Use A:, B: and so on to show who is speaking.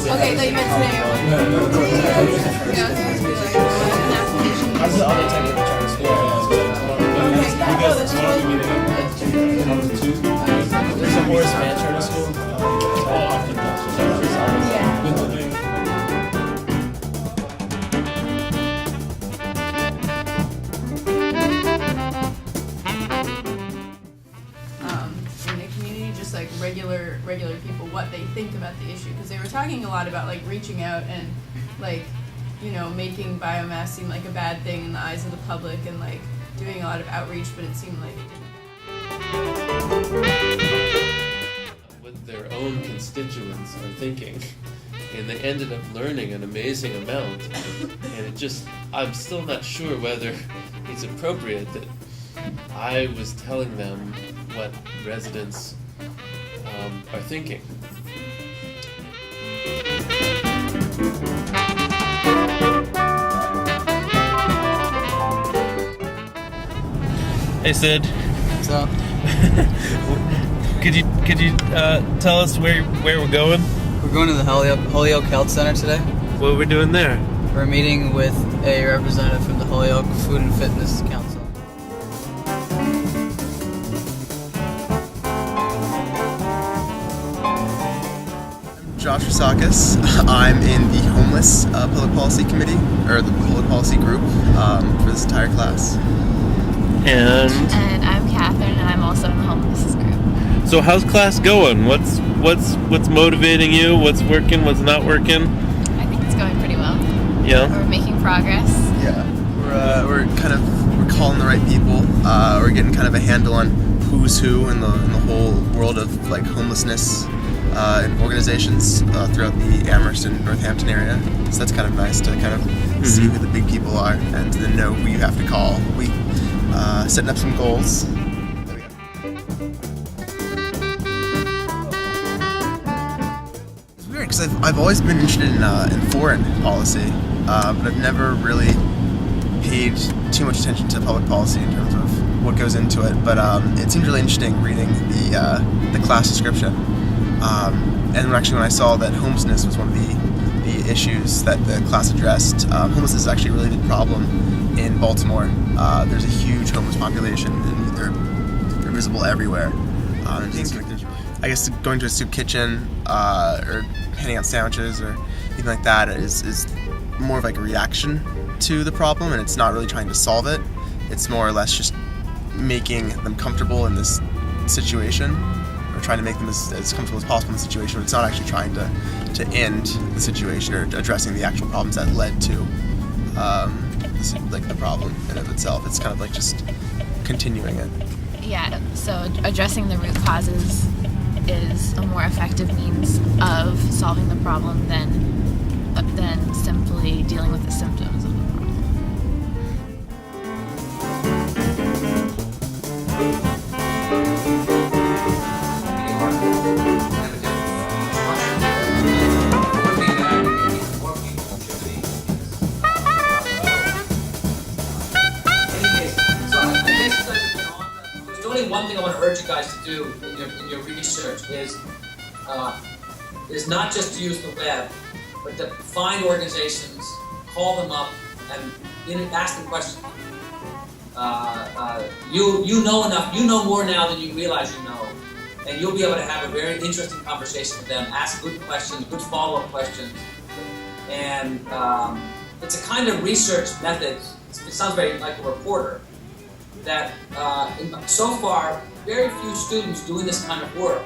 A: Okay, that you meant today. Yeah, I was supposed to be like an application.
B: How's the other technical charts? There's a Horace Mann charter school.
A: In the community, just like regular people, what they think about the issue, because they were talking a lot about like reaching out and like, you know, making biomass seem like a bad thing in the eyes of the public and like doing a lot of outreach, but it seemed like it didn't.
C: What their own constituents are thinking, and they ended up learning an amazing amount, and it just, I'm still not sure whether it's appropriate that I was telling them what residents are thinking.
D: Hey Sid,
E: What's up?
D: could you tell us where we're going?
E: We're going to the Holyoke Health Center today.
D: What are we doing there?
E: We're meeting with a representative from the Holyoke Food and Fitness Council.
F: Josh Rasakis. I'm in the Homeless Public Policy Committee, or the Public Policy Group, for this entire class.
D: And
G: I'm Catherine, and I'm also in the homelessness group.
D: so how's class going? What's motivating you? What's working? What's not working?
G: I think it's going pretty well.
D: Yeah.
G: We're making progress.
F: Yeah, we're calling the right people. We're getting kind of a handle on who's who in the whole world of like homelessness organizations throughout the Amherst and Northampton area. So that's kind of nice to kind of see who the big people are and to then know who you have to call. We setting up some goals. It's weird because I've always been interested in foreign policy, but I've never really paid too much attention to public policy in terms of what goes into it. But it seemed really interesting reading the class description. And actually, when I saw that homelessness was one of the issues that the class addressed, homelessness is actually a really big problem in Baltimore. There's a huge homeless population, and they're visible everywhere. I guess going to a soup kitchen or handing out sandwiches or anything like that is more of like a reaction to the problem, and it's not really trying to solve it. It's more or less just making them comfortable in this situation, or trying to make them as comfortable as possible in the situation. But it's not actually trying to end the situation or addressing the actual problems that led to like the problem in of itself. It's kind of like just continuing it.
G: Yeah, so addressing the root causes is a more effective means of solving the problem than simply dealing with the symptoms of the problem.
H: One thing I want to urge you guys to do in your research is not just to use the web, but to find organizations, call them up, and ask them questions. You know enough. You know more now than you realize you know, and you'll be able to have a very interesting conversation with them. Ask good questions, good follow-up questions, and it's a kind of research method. It sounds very like a reporter. That so far, very few students doing this kind of work